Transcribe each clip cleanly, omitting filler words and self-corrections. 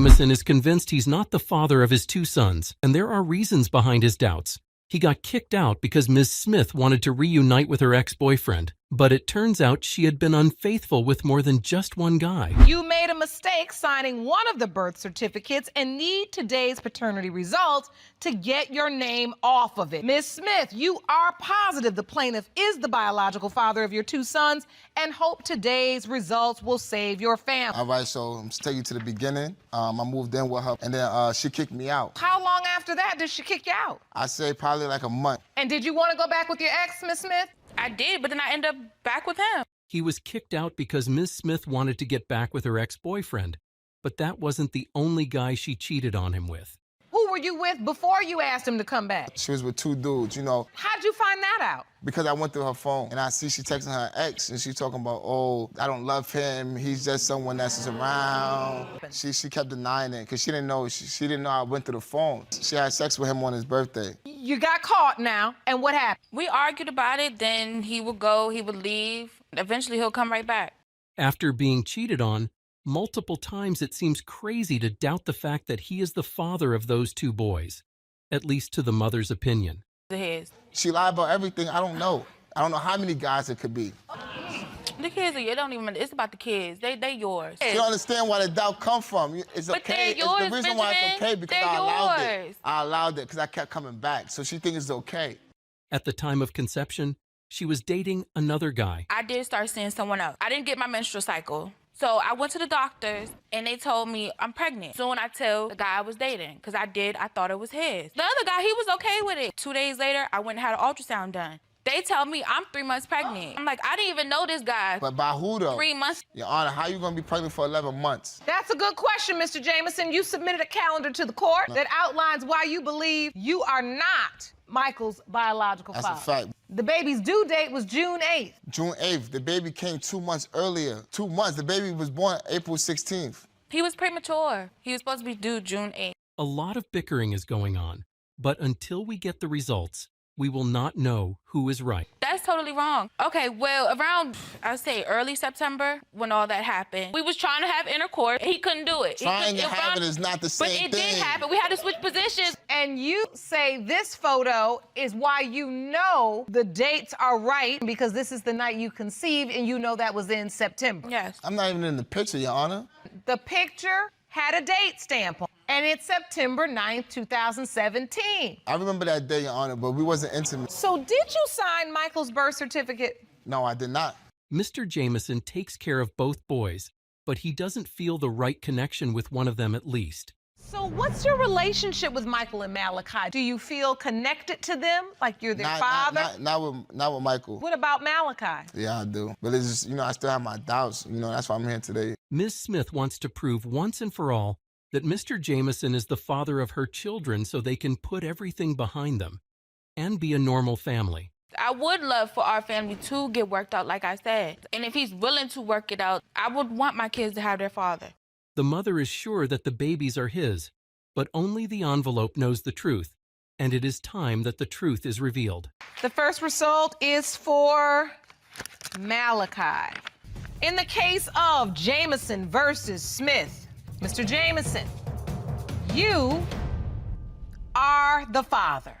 Jameson is convinced he's not the father of his two sons, and there are reasons behind his doubts. He got kicked out because Ms. Smith wanted to reunite with her ex-boyfriend, but it turns out she had been unfaithful with more than just one guy. You made a mistake signing one of the birth certificates and need today's paternity results to get your name off of it. Ms. Smith, you are positive the plaintiff is the biological father of your two sons and hope today's results will save your family. All right, so I'm just take you to the beginning. I moved in with her, and then she kicked me out. How long after that did she kick you out? I say probably like a month. And did you want to go back with your ex, Ms. Smith? I did, but then I ended up back with him. He was kicked out because Ms. Smith wanted to get back with her ex-boyfriend, but that wasn't the only guy she cheated on him with. Who were you with before you asked him to come back? She was with two dudes, you know. How'd you find that out? Because I went through her phone, and I see she texting her ex, and she talking about, oh, I don't love him, he's just someone that's just around. She kept denying it, because she didn't know, she didn't know I went through the phone. She had sex with him on his birthday. You got caught now, and what happened? We argued about it, then he would go, he would leave. Eventually, he'll come right back. After being cheated on, multiple times it seems crazy to doubt the fact that he is the father of those two boys, at least to the mother's opinion. His. She lied about everything. I don't know. I don't know how many guys it could be. The kids are, it don't even, it's about the kids. They yours. You don't understand where the doubt come from. It's But okay. they're yours, It's the reason why it's okay because They're I allowed yours. it. I allowed it because I kept coming back. So she thinks it's okay. At the time of conception, she was dating another guy. I did start seeing someone else. I didn't get my menstrual cycle. So I went to the doctors, and they told me I'm pregnant. Soon I tell the guy I was dating, because I thought it was his. The other guy, he was okay with it. 2 days later, I went and had an ultrasound done. They tell me I'm 3 months pregnant. I'm like, I didn't even know this guy. But by who, though? 3 months. Your Honor, how you going to be pregnant for 11 months? That's a good question, Mr. Jameson. You submitted a calendar to the court that outlines why you believe you are not Michael's biological father. That's a fact. The baby's due date was June 8th. June 8th. The baby came 2 months earlier. 2 months. The baby was born April 16th. He was premature. He was supposed to be due June 8th. A lot of bickering is going on, but until we get the results, we will not know who is right. That's totally wrong. Okay, well, around, I would say early September, when all that happened, we was trying to have intercourse. He couldn't do it. Trying to have it is not the same thing. But it did happen. We had to switch positions. And you say this photo is why you know the dates are right, because this is the night you conceived, and you know that was in September. Yes. I'm not even in the picture, Your Honor. The picture had a date stamp on it, and it's September 9th, 2017. I remember that day, Your Honor, but we wasn't intimate. So did you sign Michael's birth certificate? No, I did not. Mr. Jameson takes care of both boys, but he doesn't feel the right connection with one of them at least. So what's your relationship with Michael and Malachi? Do you feel connected to them, like you're their father? Not with Michael. What about Malachi? Yeah, I do. But it's just, you know, I still have my doubts. You know, that's why I'm here today. Ms. Smith wants to prove once and for all that Mr. Jameson is the father of her children so they can put everything behind them and be a normal family. I would love for our family to get worked out, like I said. And if he's willing to work it out, I would want my kids to have their father. The mother is sure that the babies are his, but only the envelope knows the truth, and it is time that the truth is revealed. The first result is for Malachi. In the case of Jameson versus Smith, Mr. Jameson, you are the father.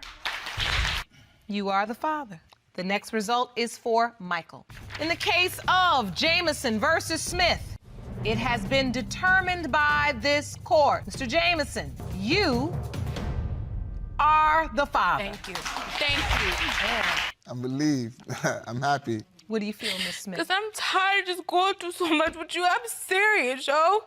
You are the father. The next result is for Michael. In the case of Jameson versus Smith, it has been determined by this court. Mr. Jameson, you are the father. Thank you. Thank you. Yeah. I'm relieved. I'm happy. What do you feel, Miss Smith? Because I'm tired of just going through so much with you. I'm serious, yo.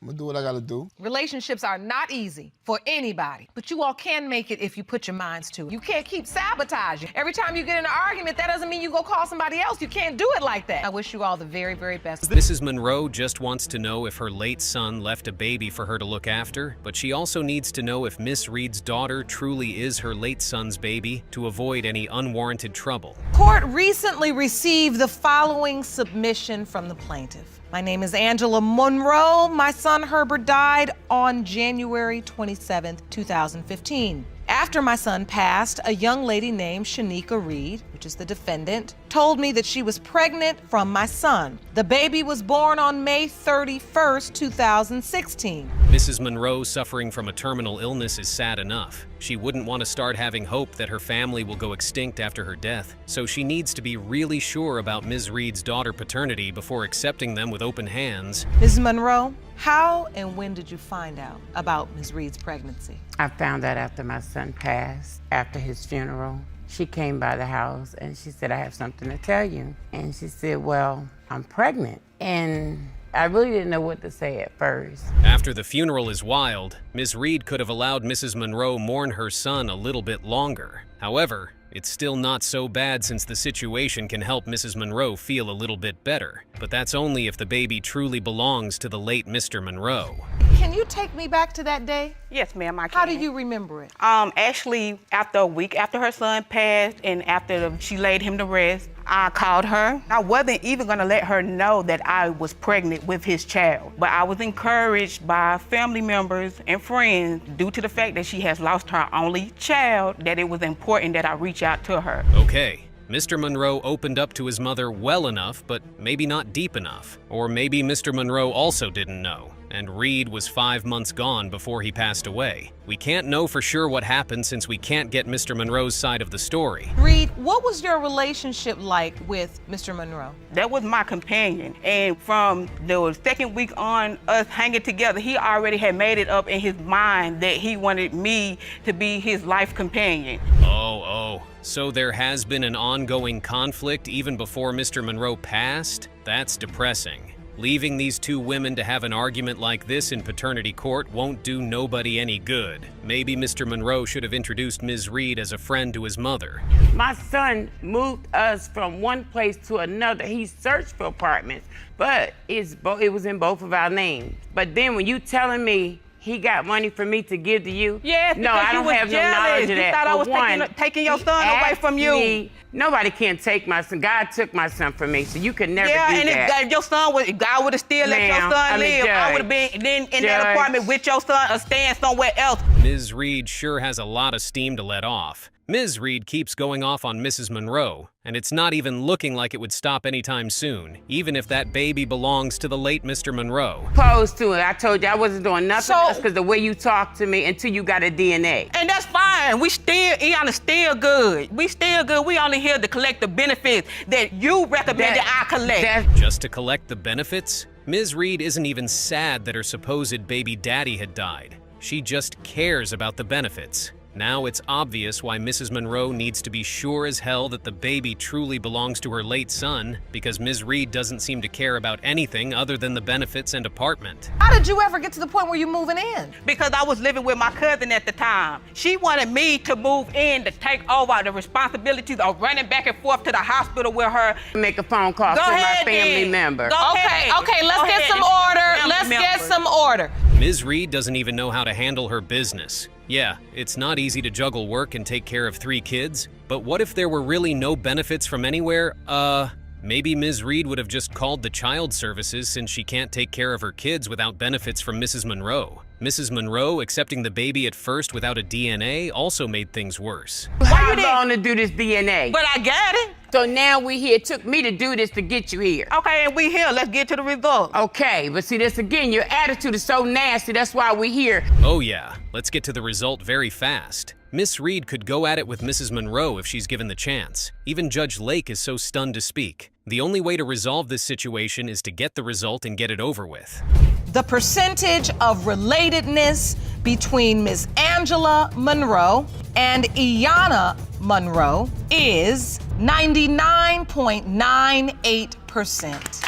I'm gonna do what I gotta do. Relationships are not easy for anybody, but you all can make it if you put your minds to it. You can't keep sabotaging. Every time you get in an argument, that doesn't mean you go call somebody else. You can't do it like that. I wish you all the very, very best. Mrs. Monroe just wants to know if her late son left a baby for her to look after, but she also needs to know if Miss Reed's daughter truly is her late son's baby to avoid any unwarranted trouble. Court recently received the following submission from the plaintiff. My name is Angela Monroe. My son Herbert died on January 27th, 2015. After my son passed, a young lady named Shanika Reed, which is the defendant, told me that she was pregnant from my son. The baby was born on May 31st, 2016. Mrs. Monroe suffering from a terminal illness is sad enough. She wouldn't want to start having hope that her family will go extinct after her death, so she needs to be really sure about Ms. Reed's daughter paternity before accepting them with open hands. Ms. Monroe, how and when did you find out about Ms. Reed's pregnancy? I found out after my son passed, after his funeral. She came by the house and she said, I have something to tell you. And she said, well, I'm pregnant. And I really didn't know what to say at first. After the funeral is wild, Ms. Reed could have allowed Mrs. Monroe mourn her son a little bit longer. However, it's still not so bad since the situation can help Mrs. Monroe feel a little bit better. But that's only if the baby truly belongs to the late Mr. Monroe. Can you take me back to that day? Yes, ma'am, I can. How do you remember it? Actually, after a week after her son passed and after she laid him to rest, I called her. I wasn't even gonna let her know that I was pregnant with his child, but I was encouraged by family members and friends due to the fact that she has lost her only child, that it was important that I reach out to her. Okay. Mr. Monroe opened up to his mother well enough, but maybe not deep enough. Or maybe Mr. Monroe also didn't know, and Reed was 5 months gone before he passed away. We can't know for sure what happened since we can't get Mr. Monroe's side of the story. Reed, what was your relationship like with Mr. Monroe? That was my companion, and from the second week on us hanging together, he already had made it up in his mind that he wanted me to be his life companion. Oh. So there has been an ongoing conflict even before Mr. Monroe passed? That's depressing. Leaving these two women to have an argument like this in paternity court won't do nobody any good. Maybe Mr. Monroe should have introduced Ms. Reed as a friend to his mother. My son moved us from one place to another. He searched for apartments, but it was in both of our names. But then when you telling me he got money for me to give to you? Yes, no, I don't have no knowledge of that. You thought I was taking your son away from you. Nobody can take my son. God took my son from me, so you can never do that. Yeah, and if your son was, God would have still let your son live. I would have been then in that apartment with your son or staying somewhere else. Ms. Reed sure has a lot of steam to let off. Ms. Reed keeps going off on Mrs. Monroe, and it's not even looking like it would stop anytime soon, even if that baby belongs to the late Mr. Monroe. Opposed to it. I told you I wasn't doing nothing else because the way you talked to me until you got a DNA. And that's fine. Iana's still good. We still good. We only here to collect the benefits that you recommended I collect. Just to collect the benefits? Ms. Reed isn't even sad that her supposed baby daddy had died. She just cares about the benefits. Now it's obvious why Mrs. Monroe needs to be sure as hell that the baby truly belongs to her late son, because Ms. Reed doesn't seem to care about anything other than the benefits and apartment. How did you ever get to the point where you're moving in? Because I was living with my cousin at the time. She wanted me to move in to take over the responsibilities of running back and forth to the hospital with her. Make a phone call to my family member. Okay, let's get some order. Let's get some order. Ms. Reed doesn't even know how to handle her business. Yeah, it's not easy to juggle work and take care of 3 kids, but what if there were really no benefits from anywhere? Maybe Ms. Reed would have just called the child services since she can't take care of her kids without benefits from Mrs. Monroe. Mrs. Monroe accepting the baby at first without a DNA also made things worse. How long to do this DNA? But I got it. So now we here. It took me to do this to get you here. Okay, and we here. Let's get to the result. Okay, but see this again, your attitude is so nasty. That's why we here. Oh yeah, let's get to the result very fast. Miss Reed could go at it with Mrs. Monroe if she's given the chance. Even Judge Lake is so stunned to speak. The only way to resolve this situation is to get the result and get it over with. The percentage of relatedness between Ms. Angela Monroe and Iana Monroe is 99.98%.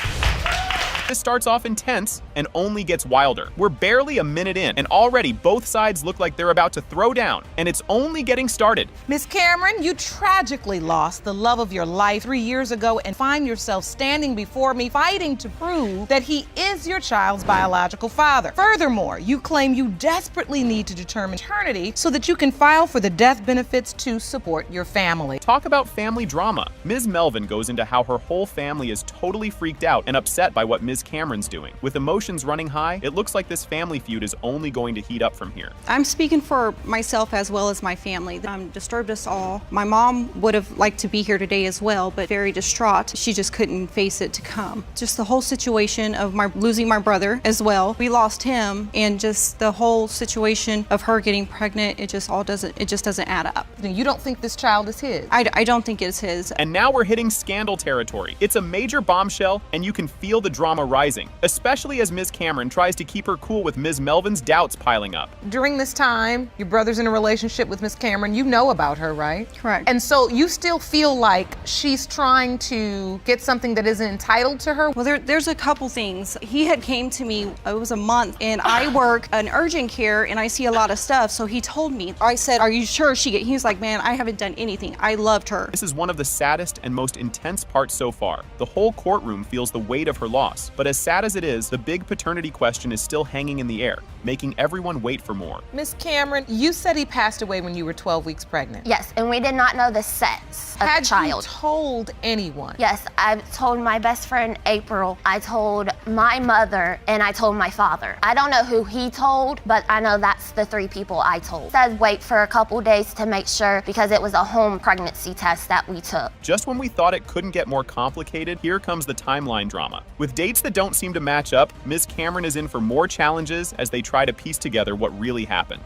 This starts off intense and only gets wilder. We're barely a minute in, and already both sides look like they're about to throw down, and it's only getting started. Ms. Cameron, you tragically lost the love of your life 3 years ago and find yourself standing before me fighting to prove that he is your child's biological father. Furthermore, you claim you desperately need to determine paternity so that you can file for the death benefits to support your family. Talk about family drama. Ms. Melvin goes into how her whole family is totally freaked out and upset by what Ms. Ms. Cameron's doing. With emotions running high, it looks like this family feud is only going to heat up from here. I'm speaking for myself as well as my family. Disturbed us all. My mom would have liked to be here today as well, but very distraught. She just couldn't face it to come. Just the whole situation of losing my brother as well. We lost him, and just the whole situation of her getting pregnant, it just doesn't add up. You don't think this child is his? I don't think it's his. And now we're hitting scandal territory. It's a major bombshell, and you can feel the drama rising, especially as Ms. Cameron tries to keep her cool with Ms. Melvin's doubts piling up. During this time, your brother's in a relationship with Ms. Cameron. You know about her, right? Correct. And so you still feel like she's trying to get something that isn't entitled to her? Well, there's a couple things. He had came to me, it was a month, and I work an urgent care and I see a lot of stuff, so he told me. I said, are you sure he's like, man, I haven't done anything. I loved her. This is one of the saddest and most intense parts so far. The whole courtroom feels the weight of her loss, but as sad as it is, the big paternity question is still hanging in the air, making everyone wait for more. Ms. Cameron, you said he passed away when you were 12 weeks pregnant. Yes, and we did not know the sex of the Had child. you told anyone? Yes, I told my best friend April, I told my mother, and I told my father. I don't know who he told, but I know that's the 3 people I told. Said wait for a couple days to make sure because it was a home pregnancy test that we took. Just when we thought it couldn't get more complicated, here comes the timeline drama. With dates that don't seem to match up, Ms. Cameron is in for more challenges as they try to piece together what really happened.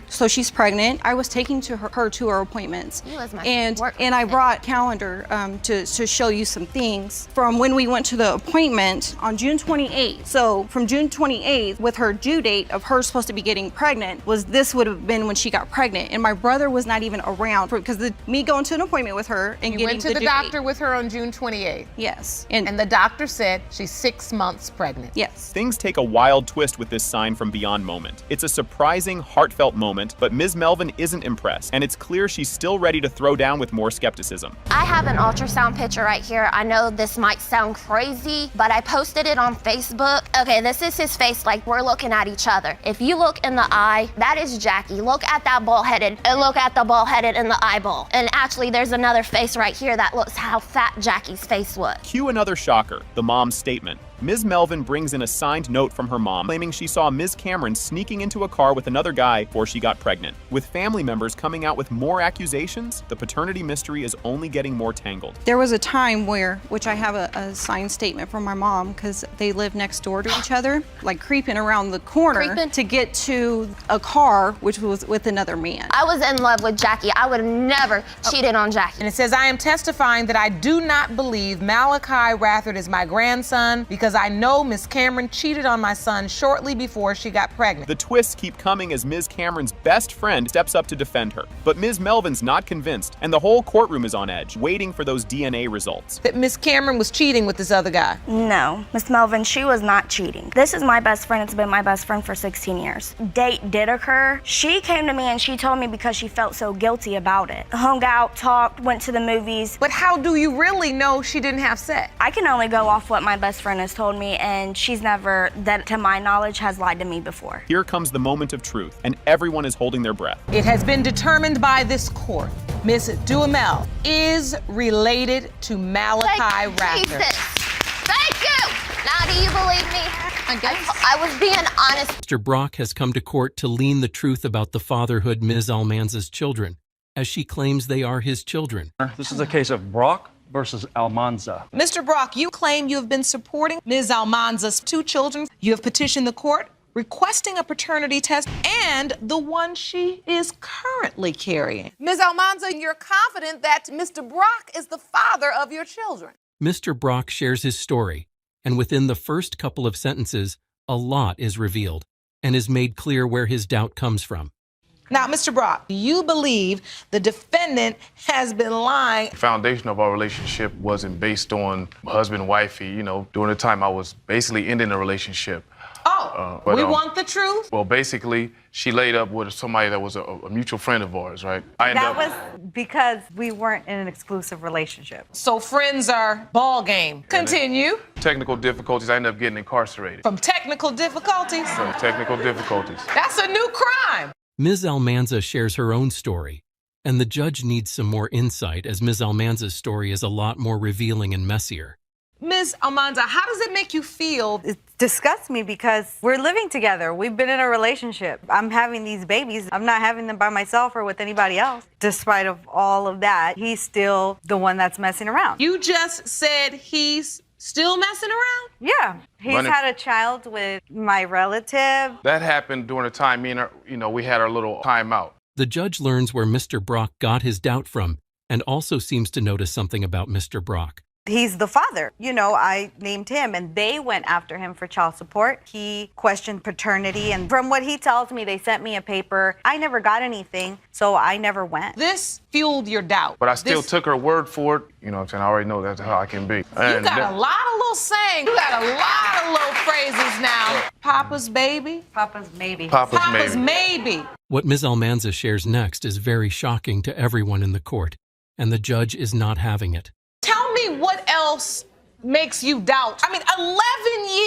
So she's pregnant. I was taking her to her appointments. He was my And work I brought calendar to show you some things from when we went to the appointment on June 28th. So from June 28th, with her due date of her supposed to be getting pregnant, this would have been when she got pregnant. And my brother was not even around because me going to an appointment with her and You getting went to the due doctor date. with her on June 28th. Yes. And the doctor said she's 6 months pregnant. Yes. Things take a wild twist with this sign from beyond moment. It's a surprising, heartfelt moment, but Ms. Melvin isn't impressed, and it's clear she's still ready to throw down with more skepticism. I have an ultrasound picture right here. I know this might sound crazy, but I posted it on Facebook. Okay, this is his face, like we're looking at each other. If you look in the eye, that is Jackie. Look at that bald-headed, and look at the bald-headed in the eyeball. And actually, there's another face right here that looks how fat Jackie's face was. Cue another shocker, the mom's statement. Ms. Melvin brings in a signed note from her mom claiming she saw Ms. Cameron sneaking into a car with another guy before she got pregnant. With family members coming out with more accusations, the paternity mystery is only getting more tangled. There was a time which I have a signed statement from my mom because they live next door to each other, like creeping around the corner to get to a car which was with another man. I was in love with Jackie. I would have never cheated on Jackie. And it says, I am testifying that I do not believe Malachi Rathard is my grandson because I know Miss Cameron cheated on my son shortly before she got pregnant. The twists keep coming as Ms. Cameron's best friend steps up to defend her. But Ms. Melvin's not convinced, and the whole courtroom is on edge, waiting for those DNA results. That Miss Cameron was cheating with this other guy. No, Miss Melvin, she was not cheating. This is my best friend. It's been my best friend for 16 years. Date did occur. She came to me and she told me because she felt so guilty about it. Hung out, talked, went to the movies. But how do you really know she didn't have sex? I can only go off what my best friend has told me, and she's never, that to my knowledge, has lied to me before. Here comes the moment of truth, and everyone is holding their breath. It has been determined by this court. Miss Duhamel is related to Malachi Rathard. Jesus. Thank you. Now do you believe me? I was being honest. Mr. Brock has come to court to lean the truth about the fatherhood Ms. Almanza's children, as she claims they are his children. This is a case of Brock versus Almanza. Mr. Brock, you claim you have been supporting Ms. Almanza's 2 children. You have petitioned the court requesting a paternity test and the one she is currently carrying. Ms. Almanza, you're confident that Mr. Brock is the father of your children. Mr. Brock shares his story, and within the first couple of sentences, a lot is revealed and is made clear where his doubt comes from. Now, Mr. Brock, do you believe the defendant has been lying? The foundation of our relationship wasn't based on husband-wifey. You know, during the time I was basically ending the relationship. We want the truth? Well, basically, she laid up with somebody that was a mutual friend of ours, right? That was because we weren't in an exclusive relationship. So friends are ball game. Continue. Technical difficulties, I ended up getting incarcerated. From technical difficulties? From technical difficulties. That's a new crime. Ms. Almanza shares her own story, and the judge needs some more insight as Ms. Almanza's story is a lot more revealing and messier. Ms. Almanza, how does it make you feel? It disgusts me because we're living together. We've been in a relationship. I'm having these babies. I'm not having them by myself or with anybody else. Despite of all of that, he's still the one that's messing around. You just said he's still messing around? Yeah. He's had a child with my relative. That happened during the time me and her, we had our little timeout. The judge learns where Mr. Brock got his doubt from and also seems to notice something about Mr. Brock. He's the father. I named him, and they went after him for child support. He questioned paternity, and from what he tells me, they sent me a paper. I never got anything, so I never went. This fueled your doubt. But I still took her word for it. You know what I'm saying? I already know that's how I can be. You got a lot of little sayings. You got a lot of little phrases now. Papa's baby. Papa's maybe. Papa's maybe. What Ms. Almanza shares next is very shocking to everyone in the court, and the judge is not having it. Tell me what else makes you doubt. 11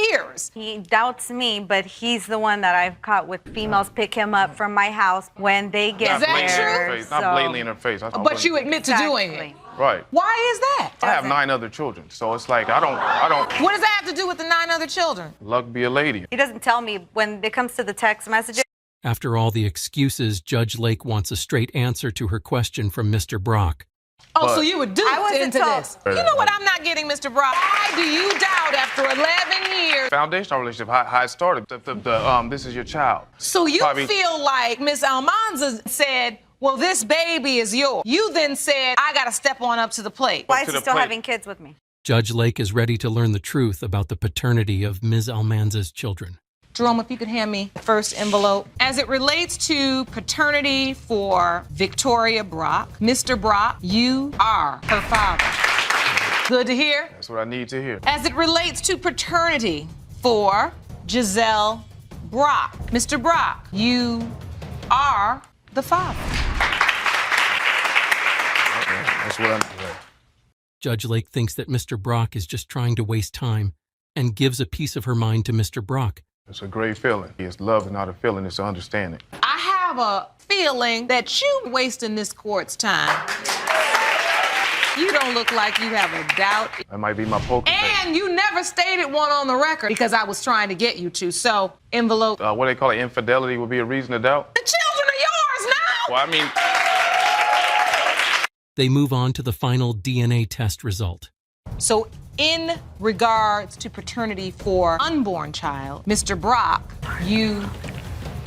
years. He doubts me, but he's the one that I've caught with females pick him up from my house when they get Is that there. true? Not blatantly in her face. But you admit to doing it. Right. Why is that? I have 9 other children, so it's like I don't. What does that have to do with the 9 other children? Luck be a lady. He doesn't tell me when it comes to the text messages. After all the excuses, Judge Lake wants a straight answer to her question from Mr. Brock. Oh, so you were duped into this. You know what I'm not getting, Mr. Brock? Why do you doubt after 11 years? Foundational relationship, how it started. This is your child. So you feel like Miss Almanza said, well, this baby is yours. You then said, I got to step on up to the plate. Why is he still having kids with me? Judge Lake is ready to learn the truth about the paternity of Ms. Almanza's children. Jerome, if you could hand me the first envelope. As it relates to paternity for Victoria Brock, Mr. Brock, you are her father. Good to hear? That's what I need to hear. As it relates to paternity for Giselle Brock, Mr. Brock, you are the father. Okay, that's what I'm saying. Judge Lake thinks that Mr. Brock is just trying to waste time and gives a piece of her mind to Mr. Brock. It's a great feeling. It's love is not a feeling, it's an understanding. I have a feeling that you wasting this court's time. You don't look like you have a doubt. That might be my poker face. And you never stated one on the record because I was trying to get you to. So, envelope. What they call it, infidelity would be a reason to doubt? The children are yours now! Well, They move on to the final DNA test result. So, in regards to paternity for unborn child, Mr. Brock, you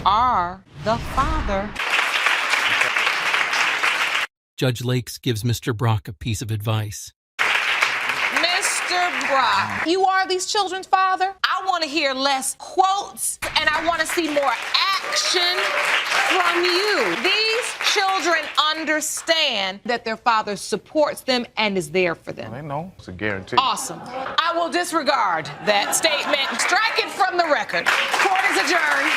are the father. Judge Lakes gives Mr. Brock a piece of advice. Mr. Brock, you are these children's father? I want to hear less quotes and I want to see more action from you. These children understand that their father supports them and is there for them. They know. It's a guarantee. Awesome. I will disregard that statement. Strike it from the record. Court is adjourned.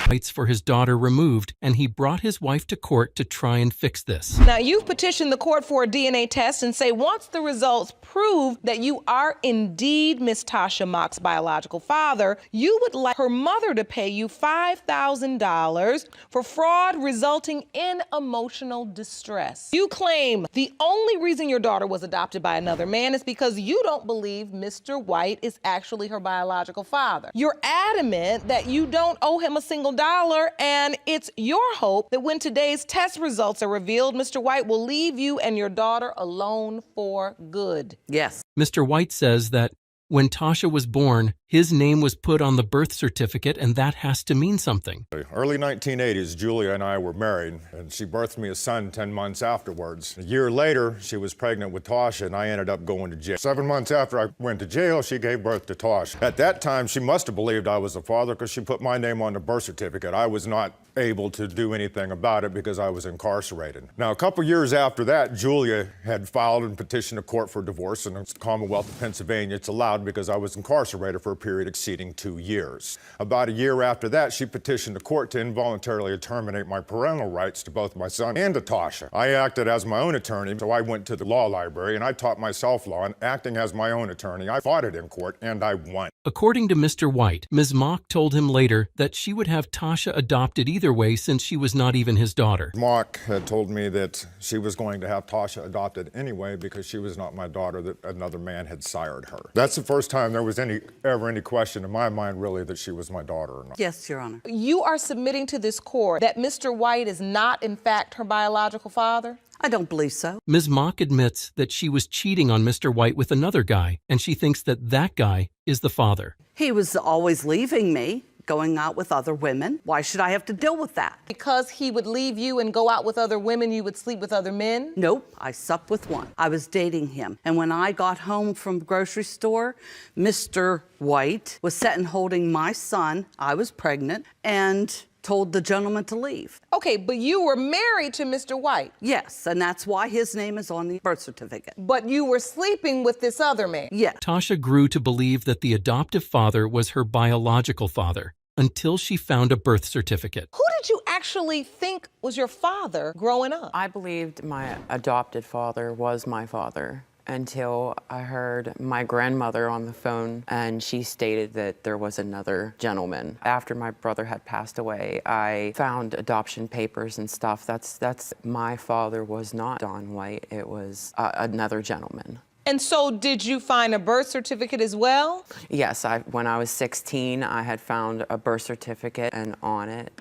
Fights for his daughter removed, and he brought his wife to court to try and fix this. Now, you've petitioned the court for a DNA test and say once the results prove that you are indeed Miss Tasha Mock's biological father, you would like her mother to pay you $5,000 for fraud resulting in emotional distress. You claim the only reason your daughter was adopted by another man is because you don't believe Mr. White is actually her biological father. You're adamant that you don't owe him a single dollar, and it's your hope that when today's test results are revealed, Mr. White will leave you and your daughter alone for good. Yes. Mr. White says that when Tasha was born, his name was put on the birth certificate, and that has to mean something. Early 1980s, Julia and I were married, and she birthed me a son 10 months afterwards. A year later, she was pregnant with Tasha, and I ended up going to jail. 7 months after I went to jail, she gave birth to Tasha. At that time, she must have believed I was the father because she put my name on the birth certificate. I was not able to do anything about it because I was incarcerated. Now, a couple years after that, Julia had filed and petitioned the court for divorce, and in the Commonwealth of Pennsylvania, it's allowed because I was incarcerated for a period exceeding 2 years. About a year after that, she petitioned the court to involuntarily terminate my parental rights to both my son and to Tasha. I acted as my own attorney, so I went to the law library and I taught myself law, and acting as my own attorney, I fought it in court and I won. According to Mr. White, Ms. Mock told him later that she would have Tasha adopted either way since she was not even his daughter. Mock had told me that she was going to have Tasha adopted anyway because she was not my daughter, that another man had sired her. That's the first time there was ever any question in my mind, really, that she was my daughter or not. Yes, Your Honor. You are submitting to this court that Mr. White is not, in fact, her biological father? I don't believe so. Ms. Mock admits that she was cheating on Mr. White with another guy, and she thinks that that guy is the father. He was always leaving me, going out with other women. Why should I have to deal with that? Because he would leave you and go out with other women, you would sleep with other men? Nope, I slept with one. I was dating him. And when I got home from the grocery store, Mr. White was sitting holding my son. I was pregnant and told the gentleman to leave. Okay, but you were married to Mr. White. Yes, and that's why his name is on the birth certificate. But you were sleeping with this other man. Yes. Tasha grew to believe that the adoptive father was her biological father until she found a birth certificate. Who did you actually think was your father growing up? I believed my adopted father was my father until I heard my grandmother on the phone, and she stated that there was another gentleman. After my brother had passed away, I found adoption papers and stuff. That's my father was not Don White. It was another gentleman. And so did you find a birth certificate as well? Yes, when I was 16, I had found a birth certificate, and on it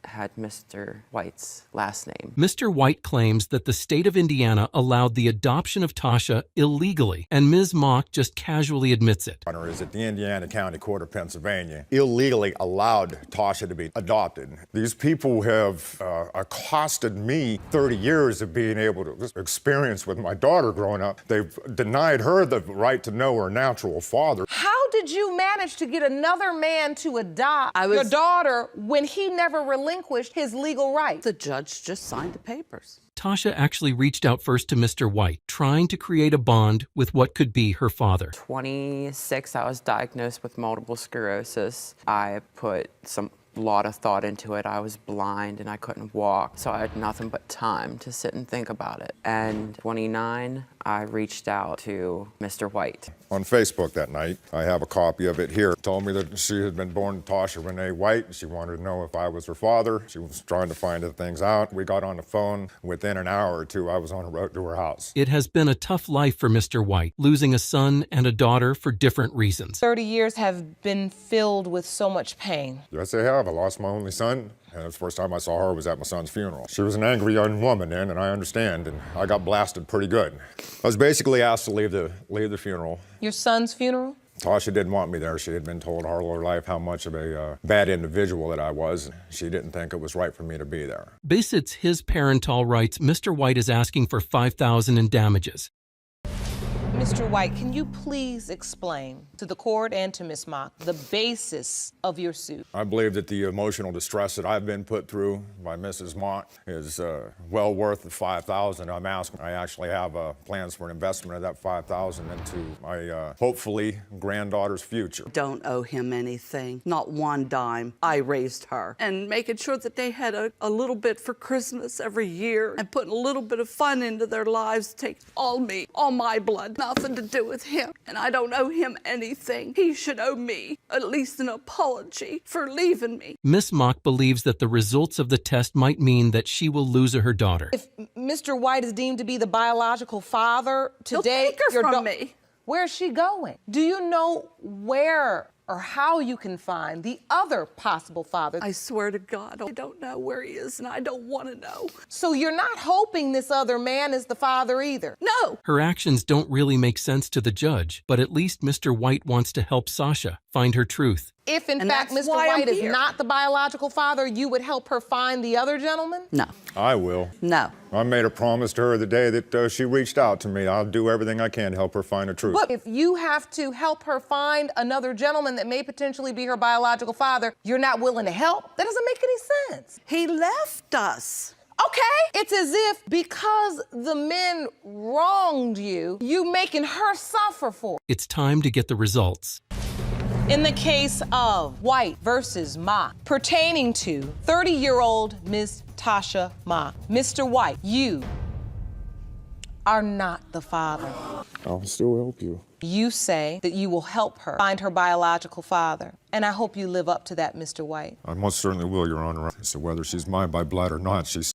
had Mr. White's last name. Mr. White claims that the state of Indiana allowed the adoption of Tasha illegally, and Ms. Mock just casually admits it. Is that the Indiana County Court of Pennsylvania illegally allowed Tasha to be adopted. These people have accosted me 30 years of being able to experience with my daughter growing up. They've denied her the right to know her natural father. How did you manage to get another man to adopt your daughter when he never relinquished his legal rights? The judge just signed the papers. Tasha actually reached out first to Mr. White, trying to create a bond with what could be her father. 26, I was diagnosed with multiple sclerosis. I put a lot of thought into it. I was blind and I couldn't walk, so I had nothing but time to sit and think about it. And 29, I reached out to Mr. White. On Facebook that night, I have a copy of it here. Told me that she had been born Tasha Renee White. She wanted to know if I was her father. She was trying to find the things out. We got on the phone. Within an hour or two, I was on the road to her house. It has been a tough life for Mr. White, losing a son and a daughter for different reasons. 30 years have been filled with so much pain. Yes, I have. I lost my only son. And the first time I saw her was at my son's funeral. She was an angry young woman then, and I understand, and I got blasted pretty good. I was basically asked to leave the funeral. Your son's funeral? Tasha didn't want me there. She had been told all her life how much of a bad individual that I was. She didn't think it was right for me to be there. Based on his parental rights, Mr. White is asking for $5,000 in damages. Mr. White, can you please explain to the court and to Ms. Mock the basis of your suit? I believe that the emotional distress that I've been put through by Mrs. Mock is well worth the $5,000 I'm asking. I actually have plans for an investment of that $5,000 into my hopefully granddaughter's future. Don't owe him anything, not one dime. I raised her. And making sure that they had a little bit for Christmas every year and putting a little bit of fun into their lives takes all me, all my blood. Nothing to do with him, and I don't owe him anything. He should owe me at least an apology for leaving me. Miss Mock believes that the results of the test might mean that she will lose her daughter. If Mr. White is deemed to be the biological father today, he'll take her from me. Where is she going? Do you know where or how you can find the other possible father? I swear to God, I don't know where he is, and I don't want to know. So you're not hoping this other man is the father either? No. Her actions don't really make sense to the judge, but at least Mr. White wants to help Sasha find her truth. If, in fact, Mr. White is not the biological father, you would help her find the other gentleman? No. I will. No. I made a promise to her the day that she reached out to me. I'll do everything I can to help her find the truth. But if you have to help her find another gentleman that may potentially be her biological father, you're not willing to help? That doesn't make any sense. He left us. Okay, it's as if because the men wronged you, you making her suffer for it. It's time to get the results. In the case of White versus Ma, pertaining to 30-year-old Ms. Tasha Ma, Mr. White, you are not the father. I'll still help you. You say that you will help her find her biological father, and I hope you live up to that, Mr. White. I most certainly will, Your Honor. So whether she's mine by blood or not, she's